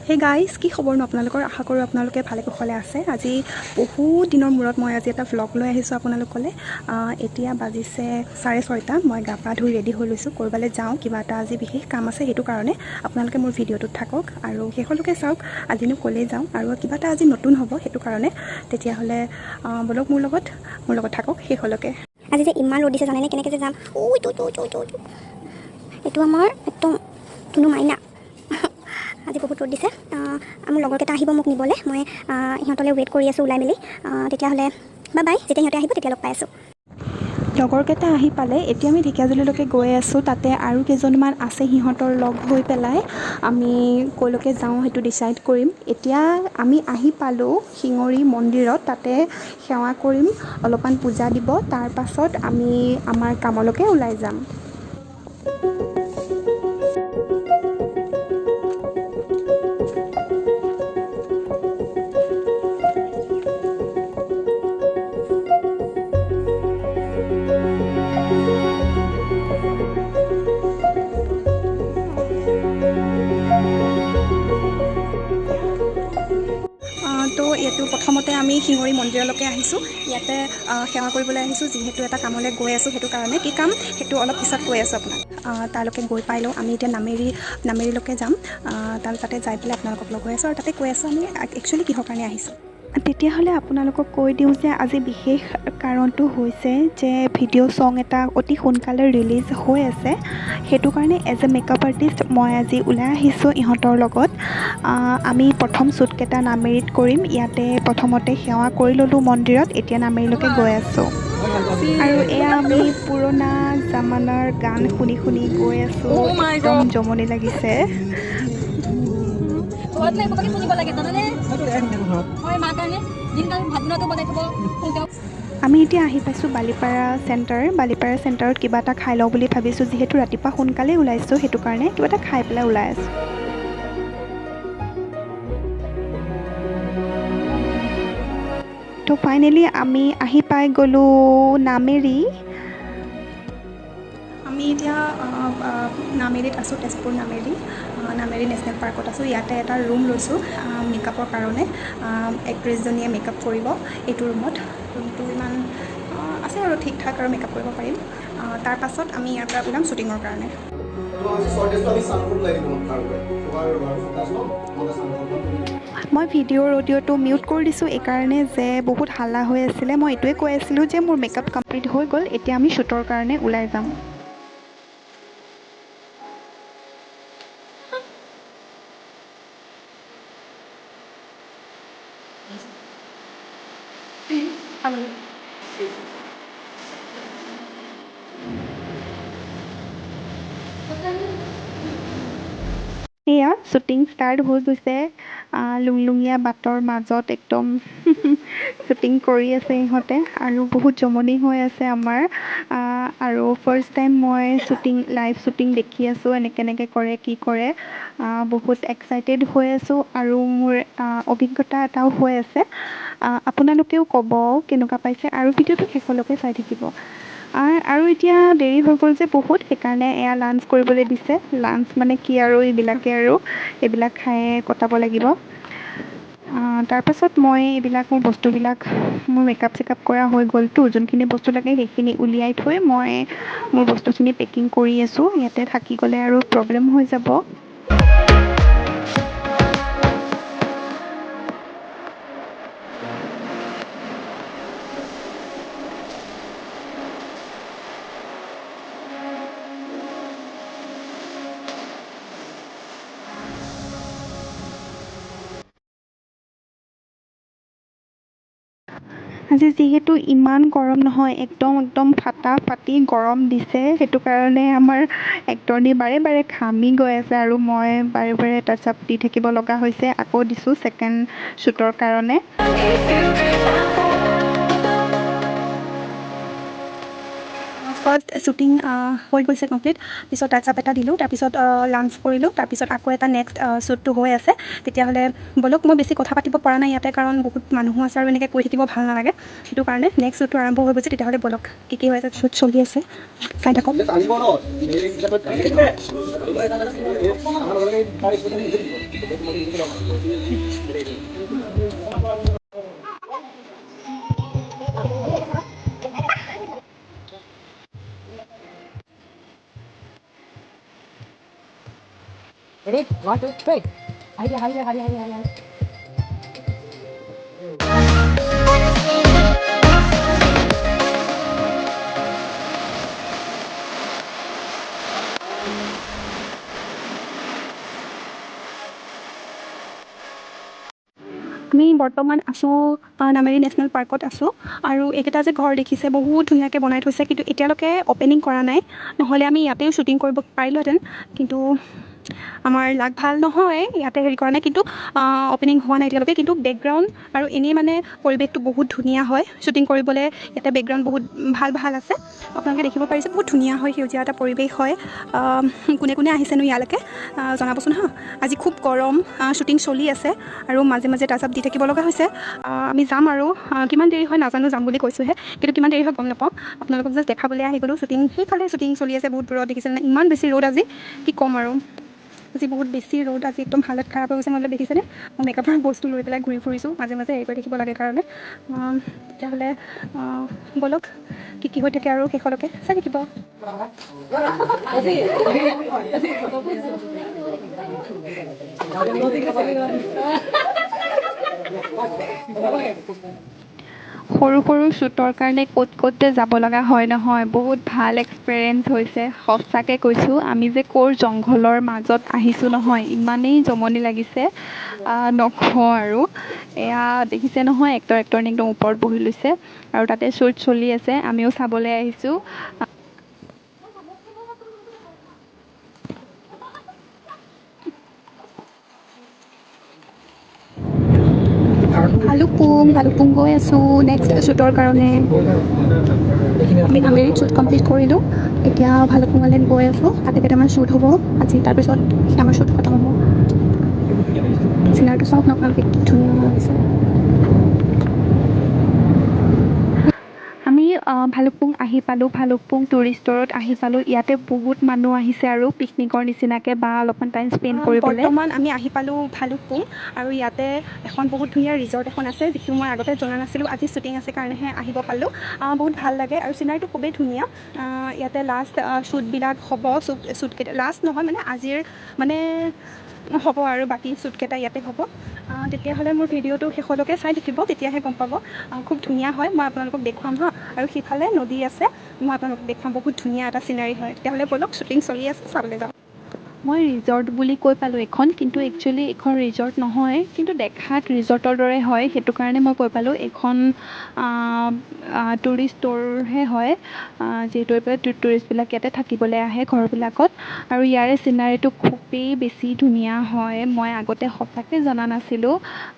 Hey guys, কি খবৰনো আপোনালোকৰ? আশা কৰোঁ আপোনালোকে ভালে কুশলে আছে। আজি বহুত দিনৰ মূৰত মই আজি এটা ভ্লগ লৈ আহিছোঁ আপোনালোকলৈ। এতিয়া বাজিছে 6:30। মই গা পা ধুই ৰেডি হৈ লৈছোঁ, ক'ৰবালৈ যাওঁ, কিবা এটা আজি বিশেষ কাম আছে, সেইটো কাৰণে আপোনালোকে মোৰ ভিডিঅ'টোত থাকক আৰু শেষলৈকে চাওক। আজিনো ক'লৈ যাওঁ আৰু কিবা এটা আজি নতুন হ'ব, সেইটো কাৰণে তেতিয়াহ'লে বলক মোৰ লগত থাকক শেষলৈকে। আজি যে ইমান ৰ'দ দিছে জানেনে? কেনেকৈ যে যাম? এইটো আমাৰ একদম ধুনু মাইনা। আজি বহুত ৰ'দ দিছে। মোৰ লগৰকেইটা আহিব মোক নিবলৈ। মই সিহঁতলৈ ৱেইট কৰি আছোঁ ওলাই মেলি। তেতিয়াহ'লে বাই, যেতিয়া সিহঁতে আহিব তেতিয়া লগ পাই আছোঁ। লগৰকেইটা আহি পালে। এতিয়া আমি ঢেকীয়াজুলিলৈকে গৈ আছোঁ। তাতে আৰু কেইজনমান আছে, সিহঁতৰ লগ হৈ পেলাই আমি ক'লৈকে যাওঁ সেইটো ডিচাইড কৰিম। এতিয়া আমি আহি পালোঁ শিঙৰি মন্দিৰত। তাতে সেৱা কৰিম, অলপমান পূজা দিব, তাৰ পাছত আমি আমাৰ কামলৈকে ওলাই যাম। তো এইটো প্ৰথমতে আমি শিঙৰি মন্দিৰলৈকে আহিছোঁ। ইয়াতে সেৱা কৰিবলৈ আহিছোঁ, যিহেতু এটা কামলৈ গৈ আছোঁ, সেইটো কাৰণে। কি কাম সেইটো অলপ পিছত কৈ আছোঁ আপোনাক। তালৈকে গৈ পাই লওঁ। আমি এতিয়া নামেৰিলৈকে যাম। তাতে যাই পেলাই আপোনালোকক লগ হৈ আছোঁ আৰু তাতে কৈ আছোঁ আমি একচুৱেলি কিহৰ কাৰণে আহিছোঁ। তেতিয়াহ'লে আপোনালোকক কৈ দিওঁ যে আজি বিশেষ কাৰণটো হৈছে যে ভিডিঅ' ছং এটা অতি সোনকালে ৰিলিজ হৈ আছে। সেইটো কাৰণে এজ এ মেকআপ আৰ্টিষ্ট মই আজি ওলাই আহিছোঁ ইহঁতৰ লগত। আমি প্ৰথম শ্বুটকেইটা নামেৰিত কৰিম। ইয়াতে প্ৰথমতে সেৱা কৰি ল'লোঁ মন্দিৰত, এতিয়া নামেৰিলৈকে গৈ আছোঁ। আৰু এয়া আমি পুৰণা জামানাৰ গান শুনি শুনি গৈ আছোঁ। একদম জমনি লাগিছে। আমি এতিয়া আহি পাইছোঁ বালিপাৰা চেণ্টাৰত কিবা এটা খাই লওঁ বুলি ভাবিছোঁ। যিহেতু ৰাতিপুৱা সোনকালেই ওলাইছোঁ, সেইটো কাৰণে কিবা এটা খাই পেলাই ওলাই আছোঁ। তো ফাইনেলি আমি আহি পাই গ'লোঁ নামেৰি। আমি এতিয়া নামেৰিত আছোঁ, তেজপুৰ নামেৰি নেশ্যনেল পাৰ্কত আছোঁ। ইয়াতে এটা ৰুম লৈছোঁ মেকআপৰ কাৰণে। এক্ট্ৰেছজনীয়ে মেকআপ কৰিব এইটো ৰুমত। ৰুমটো ইমান আছে আৰু ঠিক ঠাক আৰু মেকআপ কৰিব পাৰিম। তাৰ পাছত আমি ইয়াৰ পৰা ওলাম শ্বুটিঙৰ কাৰণে। মই অডিঅ'টো মিউট কৰি দিছোঁ এইকাৰণে যে বহুত হাল্লা হৈ আছিলে। মই এইটোৱে কৈ আছিলোঁ যে মোৰ মেকআপ কমপ্লিট হৈ গ'ল, এতিয়া আমি শ্বুটৰ কাৰণে ওলাই যাম। এয়া শ্বুটিং ষ্টাৰ্ট হৈ গৈছে। লুংলুঙীয়া বাটৰ মাজত একদম শ্বুটিং কৰি আছে ইহঁতে আৰু বহুত জমনি হৈ আছে আমাৰ। আৰু ফাৰ্ষ্ট টাইম মই লাইভ শ্বুটিং দেখি আছোঁ, কেনেকৈ কৰে কি কৰে। বহুত এক্সাইটেড হৈ আছোঁ আৰু মোৰ অভিজ্ঞতা এটাও হৈ আছে। আপোনালোকেও ক'ব কেনেকুৱা পাইছে আৰু ভিডিঅ'টো শেষলৈকে চাই থাকিব। আৰু এতিয়া দেৰি হৈ গ'ল যে বহুত, সেইকাৰণে এয়া লাঞ্চ কৰিবলৈ দিছে। লাঞ্চ মানে কি আৰু এইবিলাক খায়ে কটাব লাগিব। তাৰপাছত মই মোৰ বস্তুবিলাক মোৰ মেকআপ চেকআপ কৰা হৈ গ'লতো, যোনখিনি বস্তু লাগে সেইখিনি উলিয়াই থৈ মই মোৰ বস্তুখিনি পেকিং কৰি আছোঁ। ইয়াতে থাকি গ'লে আৰু প্ৰব্লেম হৈ যাব। আজি যিহেতু ইমান গৰম নহয়, একদম ফাটাফাটি গৰম দিছে, সেইটো কাৰণে আমাৰ এক্টৰনি বাৰে বাৰে ঘামি গৈ আছে আৰু মই বাৰে বাৰে টাচ আপ দি থাকিব লগা হৈছে। আকৌ দিছোঁ ছেকেণ্ড শ্বুটৰ কাৰণে। লাষ্টত শ্বুটিং হৈ গৈছে কমপ্লিট। পিছত টাচ-আপ এটা দিলোঁ, তাৰপিছত লাঞ্চ কৰিলোঁ, তাৰপিছত আকৌ এটা নেক্সট শ্বুটটো হৈ আছে। তেতিয়াহ'লে ব'লক, মই বেছি কথা পাতিব পৰা নাই ইয়াতে, কাৰণ বহুত মানুহো আছে আৰু এনেকৈ কৈ থাকিব ভাল নালাগে। সেইটো কাৰণে নেক্সট শ্বুটটো আৰম্ভ হৈ গৈছে। তেতিয়াহ'লে ব'লক, কি হৈ আছে, শ্বুট চলি আছে, চাই থাকক। Ready? 1, 2, 3. Hari. আমি বৰ্তমান আছোঁ নামেৰি নেশ্যনেল পাৰ্কত আছোঁ। আৰু এইকেইটা যে ঘৰ দেখিছে, বহুত ধুনীয়াকৈ বনাই থৈছে, কিন্তু এতিয়ালৈকে অ'পেনিং কৰা নাই। নহ'লে আমি ইয়াতেও শ্বুটিং কৰিব পাৰিলোহেঁতেন, কিন্তু আমাৰ লাক ভাল নহয়, ইয়াতে হেৰি কৰা নাই। কিন্তু অ'পেনিং হোৱা নাই এতিয়ালৈকে। কিন্তু বেকগ্ৰাউণ্ড আৰু এনেই মানে পৰিৱেশটো বহুত ধুনীয়া হয় শ্বুটিং কৰিবলৈ। ইয়াতে বেকগ্ৰাউণ্ড বহুত ভাল আছে, আপোনালোকে দেখিব পাৰিছে, বহুত ধুনীয়া হয়, সেউজীয়া এটা পৰিৱেশ হয়। কোনে কোনে আহিছেনো ইয়ালৈকে জনাবচোন হা। আজি খুব গৰম, শ্বুটিং চলি আছে আৰু মাজে মাজে টাচ-আপ দি থাকিব লগা হৈছে। আমি যাম আৰু কিমান দেৰি হয় নাজানো, যাম বুলি কৈছোঁহে, কিন্তু কিমান দেৰি হয় গম নাপাওঁ। আপোনালোকক জাষ্ট দেখাবলৈ আহি গ'লোঁ। সেইফালে শ্বুটিং চলি আছে, বহুত দূৰত দেখিছে, ইমান বেছি ৰ'দ আজি, কি ক'ম আৰু। আজি বহুত বেছি ৰ'দ, আজি একদম হালত খাৰাপ হৈ গৈছে। মই দেখিছেনে, মই মেকআপৰ বস্তু লৈ পেলাই ঘূৰি ফুৰিছোঁ, মাজে মাজে হেৰি কৰি থাকিব লাগে কাৰণে। তেতিয়াহ'লে ব'লক, কি হৈ থাকে আৰু শেষলৈকে চাই থাকিব। সৰু সৰু শ্বুটৰ কাৰণে ক'ত যে যাব লগা হয় নহয়, বহুত ভাল এক্সপেৰিয়েঞ্চ হৈছে, সঁচাকৈ কৈছোঁ। আমি যে ক'ৰ জংঘলৰ মাজত আহিছোঁ নহয়, ইমানেই জমনি লাগিছে, নকওঁ আৰু। এয়া দেখিছে নহয়, এক্টৰনি একদম ওপৰত বহি লৈছে আৰু তাতে শ্বুট চলি আছে, আমিও চাবলৈ আহিছোঁ। ভালুকপুং গৈ আছোঁ নেক্সট শ্বুটৰ কাৰণে। আমি নামেৰিত শ্বুট কমপ্লিট কৰিলোঁ, এতিয়া ভালুকপুঙলৈ গৈ আছোঁ, তাতে কেইটামান শ্বুট হ'ব আজি, তাৰপিছত আমাৰ শ্বুট খতম হ'ব। চিনাৰীটো চাওক ন, আপোনালোকে কি ধুনীয়া হৈছে। আমি ভালুকপুং আহি পালোঁ, ভালুকপুং টুৰিষ্টৰত আহি পালোঁ। ইয়াতে বহুত মানুহ আহিছে আৰু পিকনিকৰ নিচিনাকৈ বা অলপমান টাইম স্পেণ্ড কৰিবলৈ। বৰ্তমান আমি আহি পালোঁ ভালুকপুং, আৰু ইয়াতে এখন বহুত ধুনীয়া ৰিজৰ্ট এখন আছে, যিটো মই আগতে জনা নাছিলোঁ। আজি শ্বুটিং আছে কাৰণেহে আহিব পালোঁ। বহুত ভাল লাগে আৰু চিনাৰীটো খুবেই ধুনীয়া। ইয়াতে লাষ্ট শ্বুটবিলাক হ'ব, শ্বুটকেইটা লাষ্ট নহয় মানে আজিৰ মানে হ'ব আৰু বাকী শ্বুটকেইটা ইয়াতে হ'ব। তেতিয়াহ'লে মোৰ ভিডিঅ'টো শেষলৈকে চাই থাকিব, তেতিয়াহে গম পাব। খুব ধুনীয়া হয়, মই আপোনালোকক দেখুৱাম হা। আৰু সিফালে নদী আছে, মই আপোনালোকক দেখুৱাম, বহুত ধুনীয়া এটা চিনাৰী হয়। তেতিয়াহ'লে ব'লক, শ্বুটিং চলি আছে, চাবলৈ যাওঁ। মই ৰিজৰ্ট বুলি কৈ পালোঁ এইখন, কিন্তু একচুৱেলি এইখন ৰিজৰ্ট নহয়, কিন্তু দেখাত ৰিজৰ্টৰ দৰে হয়, সেইটো কাৰণে মই কৈ পালোঁ এইখন টুৰিষ্ট ষ্ট'ৰহে হয়। যিহেতু এইফালে টুৰিষ্টবিলাক ইয়াতে থাকিবলৈ আহে ঘৰবিলাকত, আৰু ইয়াৰে চিনাৰীটো খুবেই বেছি ধুনীয়া হয়। মই আগতে সঁচাকৈ জনা নাছিলোঁ।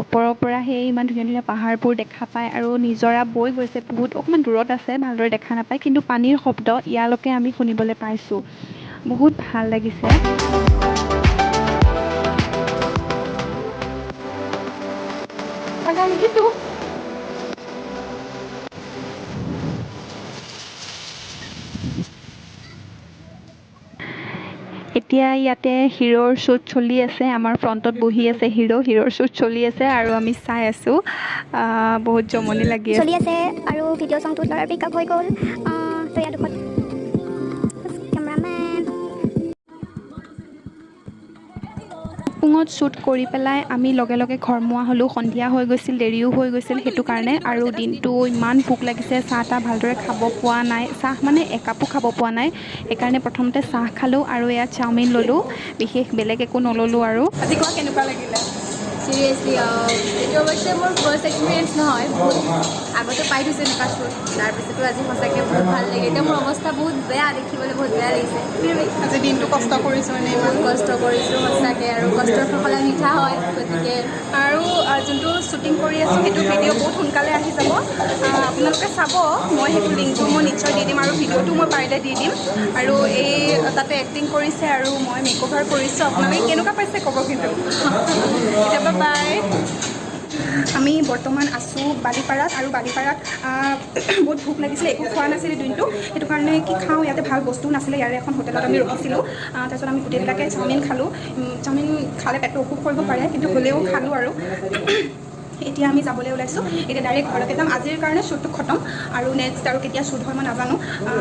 ওপৰৰ পৰা সেই ইমান ধুনীয়া ধুনীয়া পাহাৰবোৰ দেখা পায়, আৰু নিজৰা বৈ গৈছে, বহুত অকণমান দূৰত আছে, ভালদৰে দেখা নাপায়, কিন্তু পানীৰ শব্দ ইয়ালৈকে আমি শুনিবলৈ পাইছোঁ। বহুত ভাল লাগিছে। এতিয়া ইয়াতে হিৰোৰ শ্বুট চলি আছে, আমাৰ ফ্ৰণ্টত বহি আছে হিৰোৰ শ্বুট চলি আছে আৰু আমি চাই আছোঁ। বহুত জমনি লাগি চলি আছে আৰু ভিডিঅ' চংটোত ল'ৰাৰ পিকআপ হৈ গ'ল। ত' ইয়াৰ কেমেৰামেন পুঙত শ্বুট কৰি পেলাই আমি লগে লগে ঘৰমুৱা হ'লোঁ। সন্ধিয়া হৈ গৈছিল, দেৰিও হৈ গৈছিল, সেইটো কাৰণে। আৰু দিনটো ইমান ভোক লাগিছে, চাহ তাহ ভালদৰে খাব পোৱা নাই, চাহ মানে একাপো খাব পোৱা নাই। সেইকাৰণে প্ৰথমতে চাহ খালোঁ আৰু এয়া চাওমিন ল'লোঁ, বিশেষ বেলেগ একো নল'লোঁ আৰু। আজি কোৱা কেনেকুৱা লাগিলে? চিৰিয়াছলি এইটো অৱশ্যে মোৰ ফাৰ্ষ্ট এক্সপিৰিয়েঞ্চ নহয়, বহুত আগতে পাই থৈছোঁ এনেকুৱা শ্বুট, তাৰপিছতো আজি সঁচাকৈ বহুত ভাল লাগে। এতিয়া মোৰ অৱস্থা বহুত বেয়া, দেখিবলৈ বহুত বেয়া লাগিছে। আজি দিনটো কষ্ট কৰিছোঁ এনেই বহুত কষ্ট কৰিছোঁ সঁচাকৈ, আৰু কষ্টৰ ফল সদায় মিঠা হয়, গতিকে আৰু যোনটো শ্বুটিং কৰি আছোঁ সেইটো ভিডিঅ' বহুত সোনকালে আহি যাব, আপোনালোকে চাব। মই সেইটো লিংকটো মই নিশ্চয় দি দিম আৰু ভিডিঅ'টো মই পাৰিলে দি দিম। আৰু এই তাতে এক্টিং কৰিছে আৰু মই মেকঅভাৰ কৰিছোঁ। আপোনালোকে কেনেকুৱা পাইছে ক'ব কিন্তু। কেতিয়াবা বাই। আমি বৰ্তমান আছোঁ বালিপাৰাত, আৰু বালিপাৰাত বহুত ভোক লাগিছিলে, একো খোৱা নাছিলে দিনটো। সেইটো কাৰণে কি খাওঁ, ইয়াতে ভাল বস্তু নাছিলে। ইয়াৰে এখন হোটেলত আমি ৰখিছিলোঁ, তাৰপিছত আমি গোটেইবিলাকে চাওমিন খালোঁ। চাওমিন খালে পেটটো অসুখ কৰিব পাৰে, কিন্তু হ'লেও খালোঁ আৰু। এতিয়া আমি যাবলৈ ওলাইছোঁ, এতিয়া ডাইৰেক্ট ঘৰলৈকে যাম। আজিৰ কাৰণে শ্বুটটো খতম, আৰু নেক্সট আৰু কেতিয়া শ্বুট হয় মই নাজানো।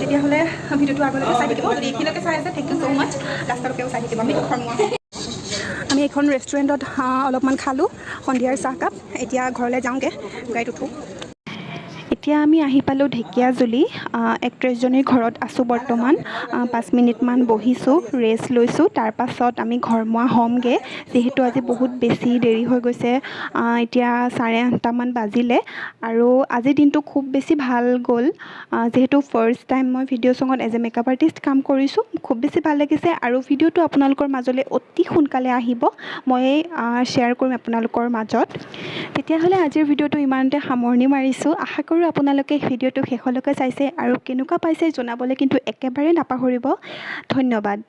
তেতিয়াহ'লে ভিডিঅ'টো আগলৈকে চাই থাকিব। যদি এইখিনিলৈকে চাই আছে, থেংক ইউ ছ' মাছ। লাষ্টলৈকেও চাই থাকিব। আমি ঘৰমুৱা হওঁ। আমি এখন ৰেষ্টুৰেণ্টত অলপমান খালোঁ সন্ধিয়াৰ চাহকাপ। এতিয়া ঘৰলৈ যাওঁগৈ, গাড়ীত উঠোঁ। এতিয়া আমি আহি পালোঁ ঢেকীয়াজুলি। এক্ট্ৰেছজনীৰ ঘৰত আছোঁ বৰ্তমান। 5 মিনিটমান বহিছোঁ, ৰেষ্ট লৈছোঁ, তাৰপাছত আমি ঘৰমুৱা হ'মগৈ। যিহেতু আজি বহুত বেছি দেৰি হৈ গৈছে, এতিয়া 8:30মান বাজিলে। আৰু আজিৰ দিনটো খুব বেছি ভাল গ'ল, যিহেতু ফাৰ্ষ্ট টাইম মই ভিডিঅ' ছঙত এজ এ মেকআপ আৰ্টিষ্ট কাম কৰিছোঁ। খুব বেছি ভাল লাগিছে, আৰু ভিডিঅ'টো আপোনালোকৰ মাজলৈ অতি সোনকালে আহিব। মই শ্বেয়াৰ কৰিম আপোনালোকৰ মাজত। তেতিয়াহ'লে আজিৰ ভিডিঅ'টো ইমানতে সামৰণি মাৰিছোঁ। আশা কৰোঁ আপোনালোকে ভিডিঅ'টো শেষলৈকে চাইছে, আৰু কেনেকুৱা পাইছে জনাবলৈ কিন্তু একেবাৰে নাপাহৰিব। ধন্যবাদ।